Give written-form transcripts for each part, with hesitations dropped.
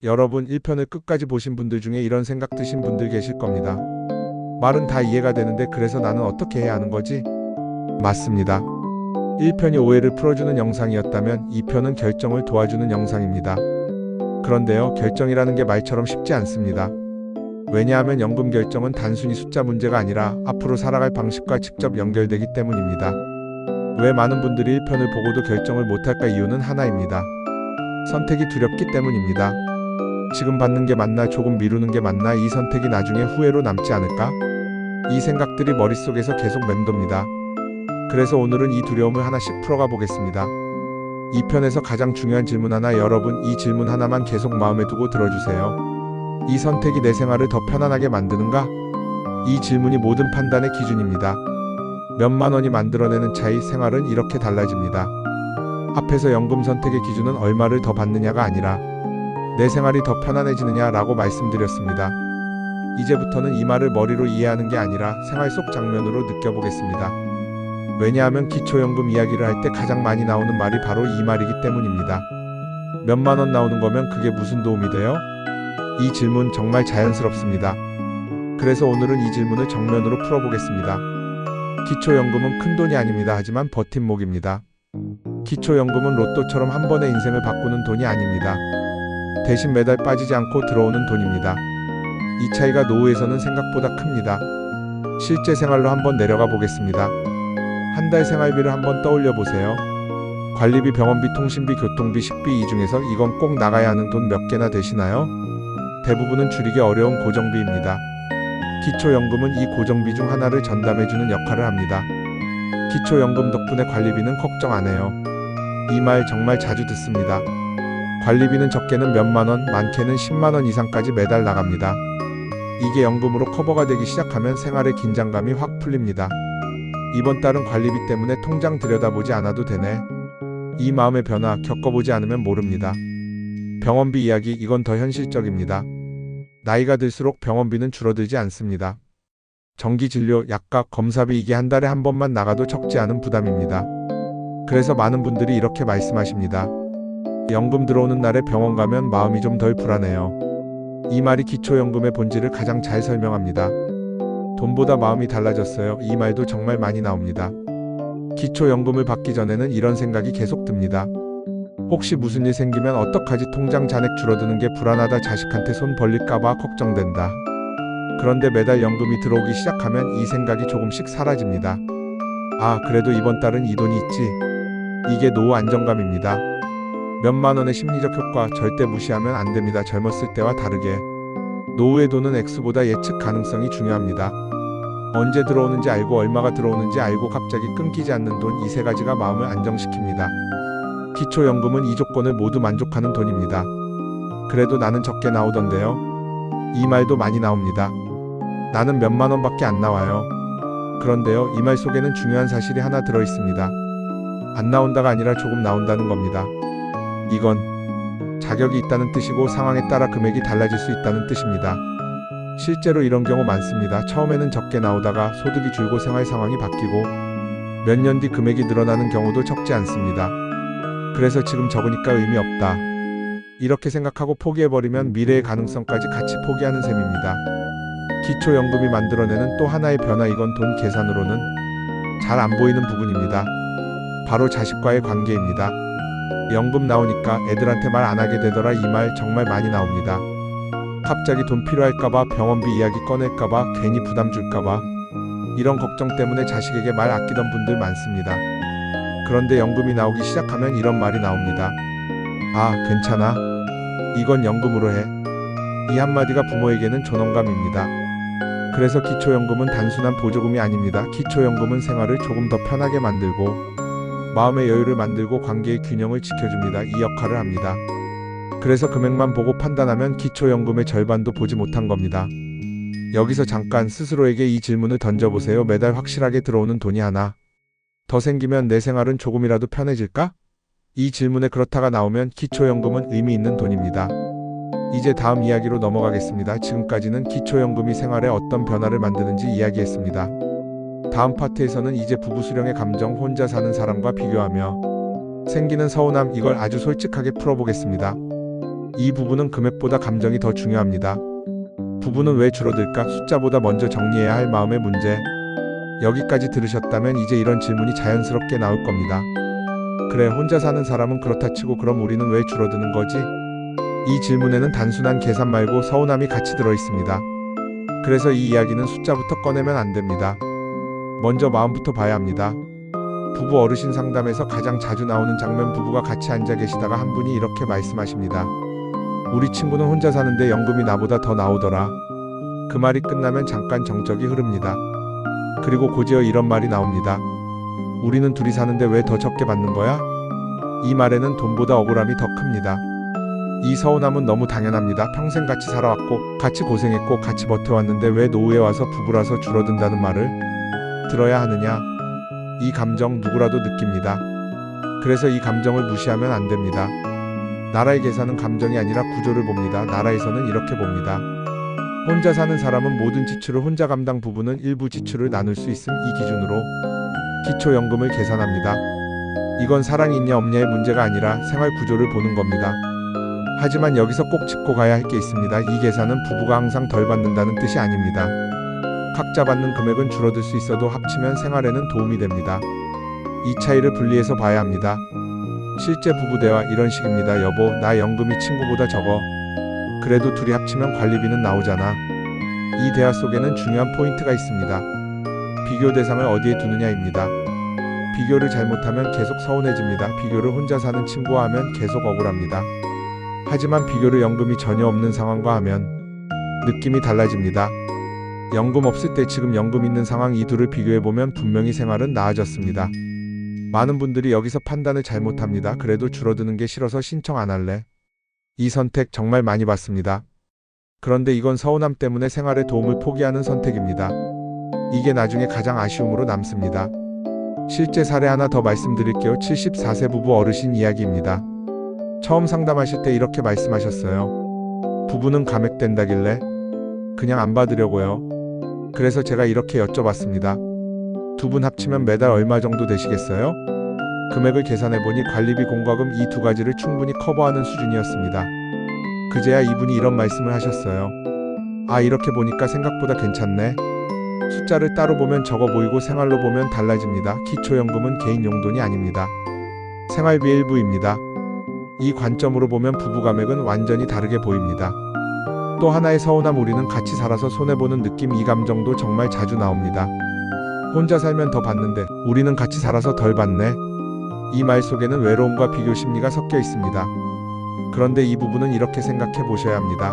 여러분 1편을 끝까지 보신 분들 중에 이런 생각 드신 분들 계실 겁니다. 말은 다 이해가 되는데 그래서 나는 어떻게 해야 하는 거지? 맞습니다. 1편이 오해를 풀어주는 영상이었다면 2편은 결정을 도와주는 영상입니다. 그런데요, 결정이라는 게 말처럼 쉽지 않습니다. 왜냐하면 연금 결정은 단순히 숫자 문제가 아니라 앞으로 살아갈 방식과 직접 연결되기 때문입니다. 왜 많은 분들이 1편을 보고도 결정을 못할까? 이유는 하나입니다. 선택이 두렵기 때문입니다. 지금 받는 게 맞나, 조금 미루는 게 맞나, 이 선택이 나중에 후회로 남지 않을까? 이 생각들이 머릿속에서 계속 맴돕니다. 그래서 오늘은 이 두려움을 하나씩 풀어가 보겠습니다. 2편에서 가장 중요한 질문 하나, 여러분 이 질문 하나만 계속 마음에 두고 들어주세요. 이 선택이 내 생활을 더 편안하게 만드는가? 이 질문이 모든 판단의 기준입니다. 몇만 원이 만들어내는 차이, 생활은 이렇게 달라집니다. 앞에서 연금 선택의 기준은 얼마를 더 받느냐가 아니라 내 생활이 더 편안해지느냐라고 말씀드렸습니다. 이제부터는 이 말을 머리로 이해하는 게 아니라 생활 속 장면으로 느껴보겠습니다. 왜냐하면 기초연금 이야기를 할 때 가장 많이 나오는 말이 바로 이 말이기 때문입니다. 몇만 원 나오는 거면 그게 무슨 도움이 돼요? 이 질문 정말 자연스럽습니다. 그래서 오늘은 이 질문을 정면으로 풀어보겠습니다. 기초연금은 큰 돈이 아닙니다. 하지만 버팀목입니다. 기초연금은 로또처럼 한 번에 인생을 바꾸는 돈이 아닙니다. 대신 매달 빠지지 않고 들어오는 돈입니다. 이 차이가 노후에서는 생각보다 큽니다. 실제 생활로 한번 내려가 보겠습니다. 한 달 생활비를 한번 떠올려 보세요. 관리비, 병원비, 통신비, 교통비, 식비, 이 중에서 이건 꼭 나가야 하는 돈 몇 개나 되시나요? 대부분은 줄이기 어려운 고정비입니다. 기초연금은 이 고정비 중 하나를 전담해주는 역할을 합니다. 기초연금 덕분에 관리비는 걱정 안 해요. 이 말 정말 자주 듣습니다. 관리비는 적게는 몇만 원, 많게는 10만 원 이상까지 매달 나갑니다. 이게 연금으로 커버가 되기 시작하면 생활의 긴장감이 확 풀립니다. 이번 달은 관리비 때문에 통장 들여다보지 않아도 되네. 이 마음의 변화 겪어보지 않으면 모릅니다. 병원비 이야기, 이건 더 현실적입니다. 나이가 들수록 병원비는 줄어들지 않습니다. 정기진료, 약값, 검사비, 이게 한 달에 한 번만 나가도 적지 않은 부담입니다. 그래서 많은 분들이 이렇게 말씀하십니다. 연금 들어오는 날에 병원 가면 마음이 좀 덜 불안해요. 이 말이 기초연금의 본질을 가장 잘 설명합니다. 돈보다 마음이 달라졌어요. 이 말도 정말 많이 나옵니다. 기초연금을 받기 전에는 이런 생각이 계속 듭니다. 혹시 무슨 일 생기면 어떡하지? 통장 잔액 줄어드는 게 불안하다. 자식한테 손 벌릴까봐 걱정된다. 그런데 매달 연금이 들어오기 시작하면 이 생각이 조금씩 사라집니다. 아, 그래도 이번 달은 이 돈이 있지. 이게 노후 안정감입니다. 몇만 원의 심리적 효과 절대 무시하면 안 됩니다. 젊었을 때와 다르게 노후의 돈은 액수보다 예측 가능성이 중요합니다. 언제 들어오는지 알고 얼마가 들어오는지 알고 갑자기 끊기지 않는 돈, 이 세 가지가 마음을 안정시킵니다. 기초연금은 이 조건을 모두 만족하는 돈입니다. 그래도 나는 적게 나오던데요. 이 말도 많이 나옵니다. 나는 몇만 원밖에 안 나와요. 그런데요, 이 말 속에는 중요한 사실이 하나 들어있습니다. 안 나온다가 아니라 조금 나온다는 겁니다. 이건 자격이 있다는 뜻이고 상황에 따라 금액이 달라질 수 있다는 뜻입니다. 실제로 이런 경우 많습니다. 처음에는 적게 나오다가 소득이 줄고 생활 상황이 바뀌고 몇 년 뒤 금액이 늘어나는 경우도 적지 않습니다. 그래서 지금 적으니까 의미 없다, 이렇게 생각하고 포기해버리면 미래의 가능성까지 같이 포기하는 셈입니다. 기초연금이 만들어내는 또 하나의 변화, 이건 돈 계산으로는 잘 안 보이는 부분입니다. 바로 자식과의 관계입니다. 연금 나오니까 애들한테 말 안 하게 되더라. 이 말 정말 많이 나옵니다. 갑자기 돈 필요할까봐, 병원비 이야기 꺼낼까봐, 괜히 부담 줄까봐, 이런 걱정 때문에 자식에게 말 아끼던 분들 많습니다. 그런데 연금이 나오기 시작하면 이런 말이 나옵니다. 아, 괜찮아. 이건 연금으로 해. 이 한마디가 부모에게는 존엄감입니다. 그래서 기초연금은 단순한 보조금이 아닙니다. 기초연금은 생활을 조금 더 편하게 만들고 마음의 여유를 만들고 관계의 균형을 지켜줍니다. 이 역할을 합니다. 그래서 금액만 보고 판단하면 기초연금의 절반도 보지 못한 겁니다. 여기서 잠깐 스스로에게 이 질문을 던져보세요. 매달 확실하게 들어오는 돈이 하나 더 생기면 내 생활은 조금이라도 편해질까? 이 질문에 그렇다가 나오면 기초연금은 의미 있는 돈입니다. 이제 다음 이야기로 넘어가겠습니다. 지금까지는 기초연금이 생활에 어떤 변화를 만드는지 이야기했습니다. 다음 파트에서는 이제 부부 수령의 감정, 혼자 사는 사람과 비교하며 생기는 서운함, 이걸 아주 솔직하게 풀어보겠습니다. 이 부분은 금액보다 감정이 더 중요합니다. 부부는 왜 줄어들까? 숫자보다 먼저 정리해야 할 마음의 문제. 여기까지 들으셨다면 이제 이런 질문이 자연스럽게 나올 겁니다. 그래, 혼자 사는 사람은 그렇다 치고 그럼 우리는 왜 줄어드는 거지? 이 질문에는 단순한 계산 말고 서운함이 같이 들어 있습니다. 그래서 이 이야기는 숫자부터 꺼내면 안 됩니다. 먼저 마음부터 봐야 합니다. 부부 어르신 상담에서 가장 자주 나오는 장면, 부부가 같이 앉아 계시다가 한 분이 이렇게 말씀하십니다. 우리 친구는 혼자 사는데 연금이 나보다 더 나오더라. 그 말이 끝나면 잠깐 정적이 흐릅니다. 그리고 곧이어 이런 말이 나옵니다. 우리는 둘이 사는데 왜 더 적게 받는 거야? 이 말에는 돈보다 억울함이 더 큽니다. 이 서운함은 너무 당연합니다. 평생 같이 살아왔고 같이 고생했고 같이 버텨왔는데 왜 노후에 와서 부부라서 줄어든다는 말을 들어야 하느냐? 이 감정 누구라도 느낍니다. 그래서 이 감정을 무시하면 안 됩니다. 나라의 계산은 감정이 아니라 구조를 봅니다. 나라에서는 이렇게 봅니다. 혼자 사는 사람은 모든 지출을 혼자 감당, 부부는 일부 지출을 나눌 수 있음. 이 기준으로 기초연금을 계산합니다. 이건 사랑이 있냐 없냐의 문제가 아니라 생활 구조를 보는 겁니다. 하지만 여기서 꼭 짚고 가야 할 게 있습니다. 이 계산은 부부가 항상 덜 받는다는 뜻이 아닙니다. 각자 받는 금액은 줄어들 수 있어도 합치면 생활에는 도움이 됩니다. 이 차이를 분리해서 봐야 합니다. 실제 부부 대화 이런 식입니다. 여보, 나 연금이 친구보다 적어. 그래도 둘이 합치면 관리비는 나오잖아. 이 대화 속에는 중요한 포인트가 있습니다. 비교 대상을 어디에 두느냐입니다. 비교를 잘못하면 계속 서운해집니다. 비교를 혼자 사는 친구와 하면 계속 억울합니다. 하지만 비교를 연금이 전혀 없는 상황과 하면 느낌이 달라집니다. 연금 없을 때 지금 연금 있는 상황, 이 둘을 비교해보면 분명히 생활은 나아졌습니다. 많은 분들이 여기서 판단을 잘못합니다. 그래도 줄어드는 게 싫어서 신청 안 할래. 이 선택 정말 많이 받습니다. 그런데 이건 서운함 때문에 생활의 도움을 포기하는 선택입니다. 이게 나중에 가장 아쉬움으로 남습니다. 실제 사례 하나 더 말씀드릴게요. 74세 부부 어르신 이야기입니다. 처음 상담하실 때 이렇게 말씀하셨어요. 부부는 감액된다길래 그냥 안 받으려고요. 그래서 제가 이렇게 여쭤봤습니다. 두 분 합치면 매달 얼마 정도 되시겠어요? 금액을 계산해보니 관리비, 공과금 이 두 가지를 충분히 커버하는 수준이었습니다. 그제야 이분이 이런 말씀을 하셨어요. 아, 이렇게 보니까 생각보다 괜찮네. 숫자를 따로 보면 적어 보이고 생활로 보면 달라집니다. 기초연금은 개인 용돈이 아닙니다. 생활비의 일부입니다. 이 관점으로 보면 부부 감액은 완전히 다르게 보입니다. 또 하나의 서운함, 우리는 같이 살아서 손해보는 느낌. 이 감정도 정말 자주 나옵니다. 혼자 살면 더 받는데 우리는 같이 살아서 덜 받네. 이 말 속에는 외로움과 비교 심리가 섞여 있습니다. 그런데 이 부분은 이렇게 생각해 보셔야 합니다.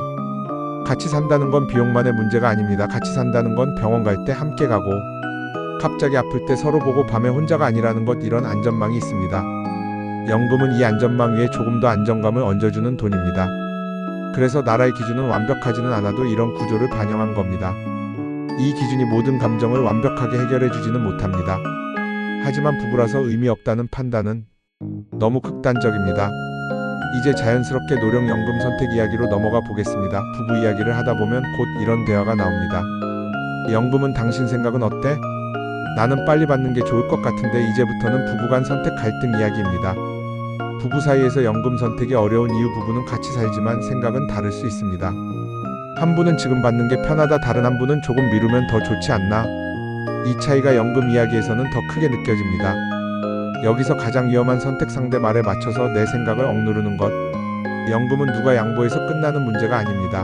같이 산다는 건 비용만의 문제가 아닙니다. 같이 산다는 건 병원 갈 때 함께 가고 갑자기 아플 때 서로 보고 밤에 혼자가 아니라는 것, 이런 안전망이 있습니다. 연금은 이 안전망 위에 조금 더 안정감을 얹어주는 돈입니다. 그래서 나라의 기준은 완벽하지는 않아도 이런 구조를 반영한 겁니다. 이 기준이 모든 감정을 완벽하게 해결해주지는 못합니다. 하지만 부부라서 의미 없다는 판단은 너무 극단적입니다. 이제 자연스럽게 노령연금 선택 이야기로 넘어가 보겠습니다. 부부 이야기를 하다 보면 곧 이런 대화가 나옵니다. 연금은 당신 생각은 어때? 나는 빨리 받는 게 좋을 것 같은데. 이제부터는 부부간 선택 갈등 이야기입니다. 부부 사이에서 연금 선택이 어려운 이유, 부부는 같이 살지만 생각은 다를 수 있습니다. 한 분은 지금 받는 게 편하다, 다른 한 분은 조금 미루면 더 좋지 않나? 이 차이가 연금 이야기에서는 더 크게 느껴집니다. 여기서 가장 위험한 선택, 상대 말에 맞춰서 내 생각을 억누르는 것. 연금은 누가 양보해서 끝나는 문제가 아닙니다.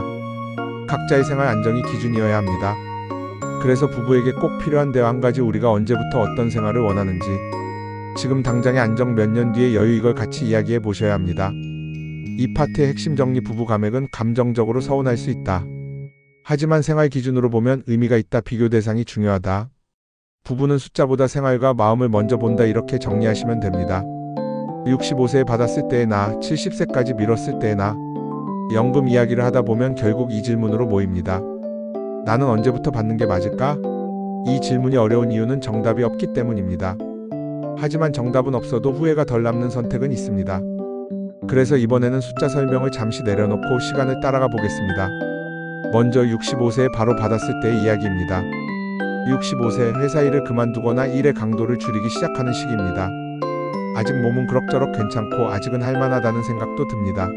각자의 생활 안정이 기준이어야 합니다. 그래서 부부에게 꼭 필요한 대화 한 가지, 우리가 언제부터 어떤 생활을 원하는지, 지금 당장의 안정, 몇 년 뒤의 여유, 이걸 같이 이야기해 보셔야 합니다. 이 파트의 핵심 정리, 부부 감액은 감정적으로 서운할 수 있다. 하지만 생활 기준으로 보면 의미가 있다. 비교 대상이 중요하다. 부부는 숫자보다 생활과 마음을 먼저 본다. 이렇게 정리하시면 됩니다. 65세에 받았을 때의 나, 70세까지 미뤘을 때의 나. 연금 이야기를 하다 보면 결국 이 질문으로 모입니다. 나는 언제부터 받는 게 맞을까? 이 질문이 어려운 이유는 정답이 없기 때문입니다. 하지만 정답은 없어도 후회가 덜 남는 선택은 있습니다. 그래서 이번에는 숫자 설명을 잠시 내려놓고 시간을 따라가 보겠습니다. 먼저 65세에 바로 받았을 때의 이야기입니다. 65세, 회사 일을 그만두거나 일의 강도를 줄이기 시작하는 시기입니다. 아직 몸은 그럭저럭 괜찮고 아직은 할만하다는 생각도 듭니다.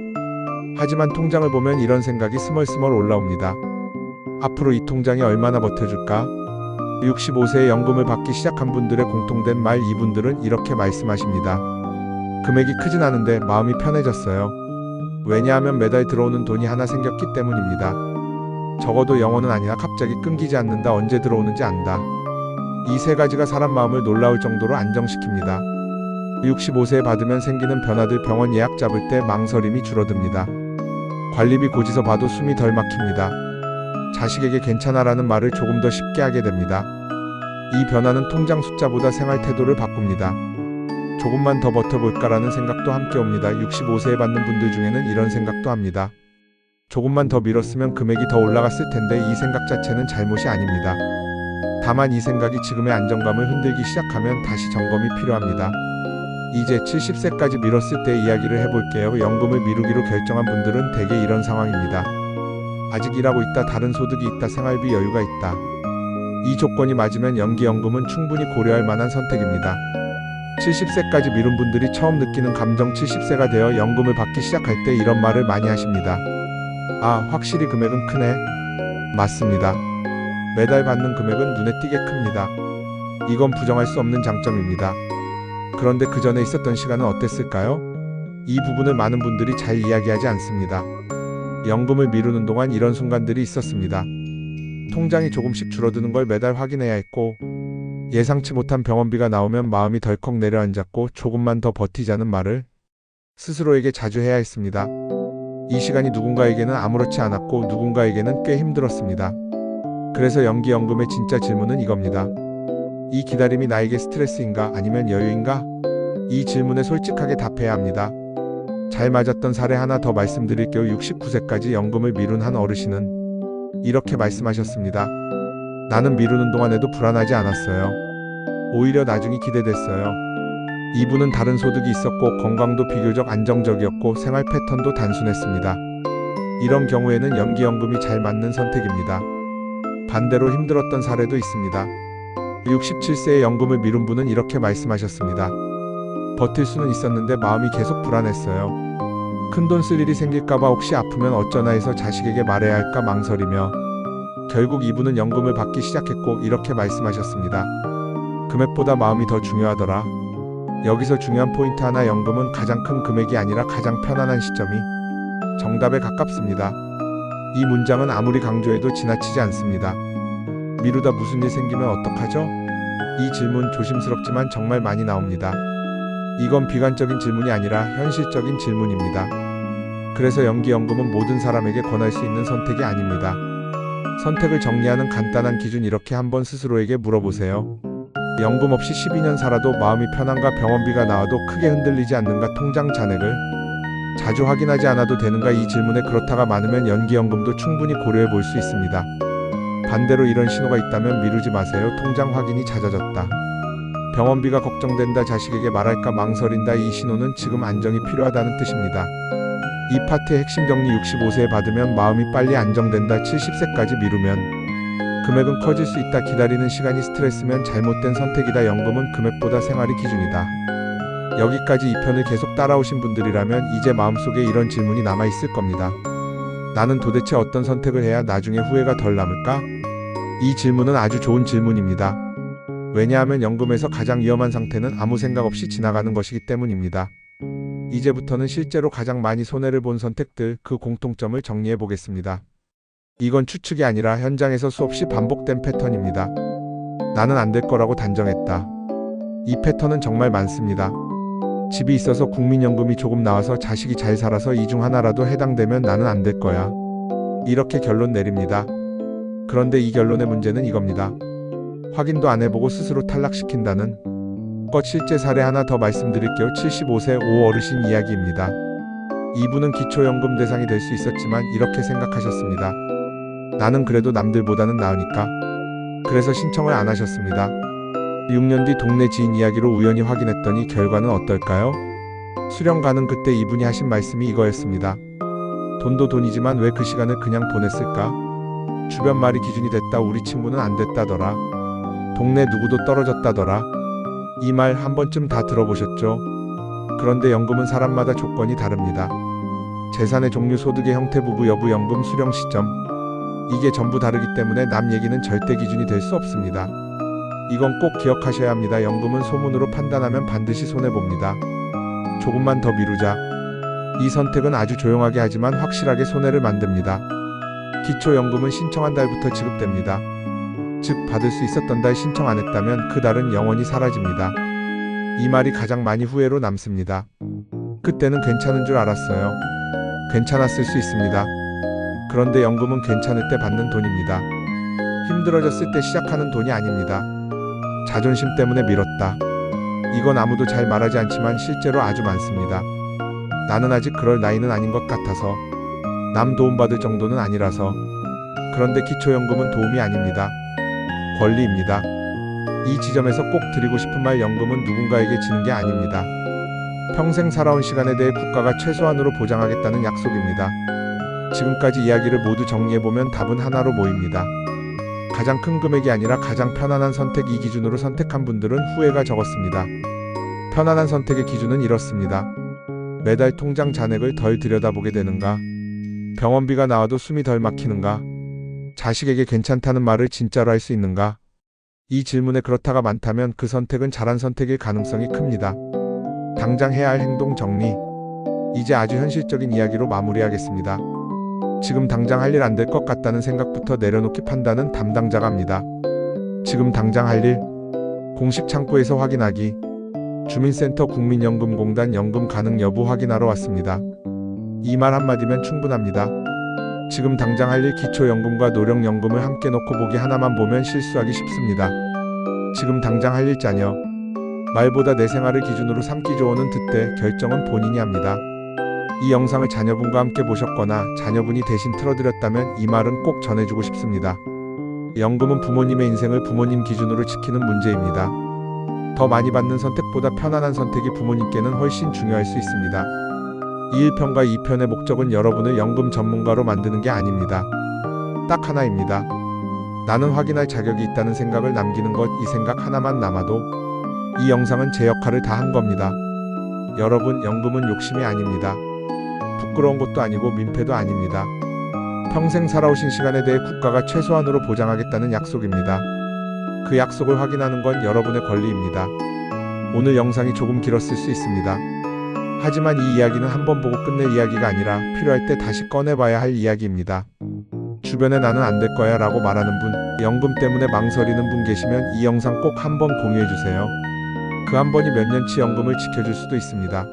하지만 통장을 보면 이런 생각이 스멀스멀 올라옵니다. 앞으로 이 통장이 얼마나 버텨줄까? 65세에 연금을 받기 시작한 분들의 공통된 말, 이분들은 이렇게 말씀하십니다. 금액이 크진 않은데 마음이 편해졌어요. 왜냐하면 매달 들어오는 돈이 하나 생겼기 때문입니다. 적어도 영원은 아니라 갑자기 끊기지 않는다. 언제 들어오는지 안다. 이 세 가지가 사람 마음을 놀라울 정도로 안정시킵니다. 65세에 받으면 생기는 변화들, 병원 예약 잡을 때 망설임이 줄어듭니다. 관리비 고지서 봐도 숨이 덜 막힙니다. 자식에게 괜찮아라는 말을 조금 더 쉽게 하게 됩니다. 이 변화는 통장 숫자보다 생활 태도를 바꿉니다. 조금만 더 버텨볼까라는 생각도 함께 옵니다. 65세에 받는 분들 중에는 이런 생각도 합니다. 조금만 더 미뤘으면 금액이 더 올라갔을 텐데. 이 생각 자체는 잘못이 아닙니다. 다만 이 생각이 지금의 안정감을 흔들기 시작하면 다시 점검이 필요합니다. 이제 70세까지 미뤘을 때 이야기를 해볼게요. 연금을 미루기로 결정한 분들은 대개 이런 상황입니다. 아직 일하고 있다, 다른 소득이 있다, 생활비 여유가 있다. 이 조건이 맞으면 연기연금은 충분히 고려할 만한 선택입니다. 70세까지 미룬 분들이 처음 느끼는 감정, 70세가 되어 연금을 받기 시작할 때 이런 말을 많이 하십니다. 아, 확실히 금액은 크네. 맞습니다. 매달 받는 금액은 눈에 띄게 큽니다. 이건 부정할 수 없는 장점입니다. 그런데 그 전에 있었던 시간은 어땠을까요? 이 부분을 많은 분들이 잘 이야기하지 않습니다. 연금을 미루는 동안 이런 순간들이 있었습니다. 통장이 조금씩 줄어드는 걸 매달 확인해야 했고, 예상치 못한 병원비가 나오면 마음이 덜컥 내려앉았고, 조금만 더 버티자는 말을 스스로에게 자주 해야 했습니다. 이 시간이 누군가에게는 아무렇지 않았고 누군가에게는 꽤 힘들었습니다. 그래서 연기연금의 진짜 질문은 이겁니다. 이 기다림이 나에게 스트레스인가 아니면 여유인가? 이 질문에 솔직하게 답해야 합니다. 잘 맞았던 사례 하나 더 말씀드릴게요. 69세까지 연금을 미룬 한 어르신은 이렇게 말씀하셨습니다. 나는 미루는 동안에도 불안하지 않았어요. 오히려 나중이 기대됐어요. 이분은 다른 소득이 있었고 건강도 비교적 안정적이었고 생활 패턴도 단순했습니다. 이런 경우에는 연기연금이 잘 맞는 선택입니다. 반대로 힘들었던 사례도 있습니다. 67세에 연금을 미룬 분은 이렇게 말씀하셨습니다. 버틸 수는 있었는데 마음이 계속 불안했어요. 큰돈 쓸 일이 생길까봐, 혹시 아프면 어쩌나 해서 자식에게 말해야 할까 망설이며 결국 이분은 연금을 받기 시작했고 이렇게 말씀하셨습니다. 금액보다 마음이 더 중요하더라. 여기서 중요한 포인트 하나, 연금은 가장 큰 금액이 아니라 가장 편안한 시점이 정답에 가깝습니다. 이 문장은 아무리 강조해도 지나치지 않습니다. 미루다 무슨 일 생기면 어떡하죠? 이 질문 조심스럽지만 정말 많이 나옵니다. 이건 비관적인 질문이 아니라 현실적인 질문입니다. 그래서 연기연금은 모든 사람에게 권할 수 있는 선택이 아닙니다. 선택을 정리하는 간단한 기준, 이렇게 한번 스스로에게 물어보세요. 연금 없이 12년 살아도 마음이 편한가? 병원비가 나와도 크게 흔들리지 않는가? 통장 잔액을 자주 확인하지 않아도 되는가? 이 질문에 그렇다가 많으면 연기연금도 충분히 고려해 볼 수 있습니다. 반대로 이런 신호가 있다면 미루지 마세요. 통장 확인이 잦아졌다. 병원비가 걱정된다. 자식에게 말할까 망설인다. 이 신호는 지금 안정이 필요하다는 뜻입니다. 이 파트의 핵심 정리, 65세에 받으면 마음이 빨리 안정된다. 70세까지 미루면 금액은 커질 수 있다. 기다리는 시간이 스트레스면 잘못된 선택이다. 연금은 금액보다 생활이 기준이다. 여기까지 이 편을 계속 따라오신 분들이라면 이제 마음속에 이런 질문이 남아있을 겁니다. 나는 도대체 어떤 선택을 해야 나중에 후회가 덜 남을까? 이 질문은 아주 좋은 질문입니다. 왜냐하면 연금에서 가장 위험한 상태는 아무 생각 없이 지나가는 것이기 때문입니다. 이제부터는 실제로 가장 많이 손해를 본 선택들, 그 공통점을 정리해 보겠습니다. 이건 추측이 아니라 현장에서 수없이 반복된 패턴입니다. 나는 안 될 거라고 단정했다. 이 패턴은 정말 많습니다. 집이 있어서 국민연금이 조금 나와서 자식이 잘 살아서 이 중 하나라도 해당되면 나는 안 될 거야. 이렇게 결론 내립니다. 그런데 이 결론의 문제는 이겁니다. 확인도 안 해보고 스스로 탈락시킨다는 것. 실제 사례 하나 더 말씀드릴게요. 75세 오 어르신 이야기입니다. 이분은 기초연금 대상이 될 수 있었지만 이렇게 생각하셨습니다. 나는 그래도 남들보다는 나으니까. 그래서 신청을 안 하셨습니다. 6년 뒤 동네 지인 이야기로 우연히 확인했더니 결과는 어떨까요? 수령 가는 그때 이분이 하신 말씀이 이거였습니다. 돈도 돈이지만 왜 그 시간을 그냥 보냈을까? 주변 말이 기준이 됐다. 우리 친구는 안 됐다더라. 동네 누구도 떨어졌다더라. 이 말 한 번쯤 다 들어보셨죠? 그런데 연금은 사람마다 조건이 다릅니다. 재산의 종류, 소득의 형태, 부부 여부, 연금 수령 시점, 이게 전부 다르기 때문에 남 얘기는 절대 기준이 될 수 없습니다. 이건 꼭 기억하셔야 합니다. 연금은 소문으로 판단하면 반드시 손해봅니다. 조금만 더 미루자. 이 선택은 아주 조용하게 하지만 확실하게 손해를 만듭니다. 기초연금은 신청한 달부터 지급됩니다. 즉 받을 수 있었던 달 신청 안 했다면 그 달은 영원히 사라집니다. 이 말이 가장 많이 후회로 남습니다. 그때는 괜찮은 줄 알았어요. 괜찮았을 수 있습니다. 그런데 연금은 괜찮을 때 받는 돈입니다. 힘들어졌을 때 시작하는 돈이 아닙니다. 자존심 때문에 미뤘다. 이건 아무도 잘 말하지 않지만 실제로 아주 많습니다. 나는 아직 그럴 나이는 아닌 것 같아서, 남 도움받을 정도는 아니라서. 그런데 기초연금은 도움이 아닙니다. 권리입니다. 이 지점에서 꼭 드리고 싶은 말, 연금은 누군가에게 지는 게 아닙니다. 평생 살아온 시간에 대해 국가가 최소한으로 보장하겠다는 약속입니다. 지금까지 이야기를 모두 정리해보면 답은 하나로 모입니다. 가장 큰 금액이 아니라 가장 편안한 선택, 이 기준으로 선택한 분들은 후회가 적었습니다. 편안한 선택의 기준은 이렇습니다. 매달 통장 잔액을 덜 들여다보게 되는가? 병원비가 나와도 숨이 덜 막히는가? 자식에게 괜찮다는 말을 진짜로 할 수 있는가? 이 질문에 그렇다가 많다면 그 선택은 잘한 선택일 가능성이 큽니다. 당장 해야 할 행동 정리. 이제 아주 현실적인 이야기로 마무리하겠습니다. 지금 당장 할 일 안 될 것 같다는 생각부터 내려놓기, 판단은 담당자가 합니다. 지금 당장 할 일. 공식 창구에서 확인하기. 주민센터, 국민연금공단 연금 가능 여부 확인하러 왔습니다. 이 말 한마디면 충분합니다. 지금 당장 할 일, 기초연금과 노령연금을 함께 놓고 보기 하나만 보면 실수하기 쉽습니다. 지금 당장 할 일 자녀. 말보다 내 생활을 기준으로 삼기 조언은 듣되 결정은 본인이 합니다. 이 영상을 자녀분과 함께 보셨거나 자녀분이 대신 틀어드렸다면 이 말은 꼭 전해주고 싶습니다. 연금은 부모님의 인생을 부모님 기준으로 지키는 문제입니다. 더 많이 받는 선택보다 편안한 선택이 부모님께는 훨씬 중요할 수 있습니다. 이 1편과 2편의 목적은 여러분을 연금 전문가로 만드는 게 아닙니다. 딱 하나입니다. 나는 확인할 자격이 있다는 생각을 남기는 것. 이 생각 하나만 남아도 이 영상은 제 역할을 다 한 겁니다. 여러분, 연금은 욕심이 아닙니다. 부끄러운 것도 아니고 민폐도 아닙니다. 평생 살아오신 시간에 대해 국가가 최소한으로 보장하겠다는 약속입니다. 그 약속을 확인하는 건 여러분의 권리입니다. 오늘 영상이 조금 길었을 수 있습니다. 하지만 이 이야기는 한번 보고 끝낼 이야기가 아니라 필요할 때 다시 꺼내봐야 할 이야기입니다. 주변에 나는 안 될 거야 라고 말하는 분, 연금 때문에 망설이는 분 계시면 이 영상 꼭 한번 공유해주세요. 그 한 번이 몇 년치 연금을 지켜줄 수도 있습니다.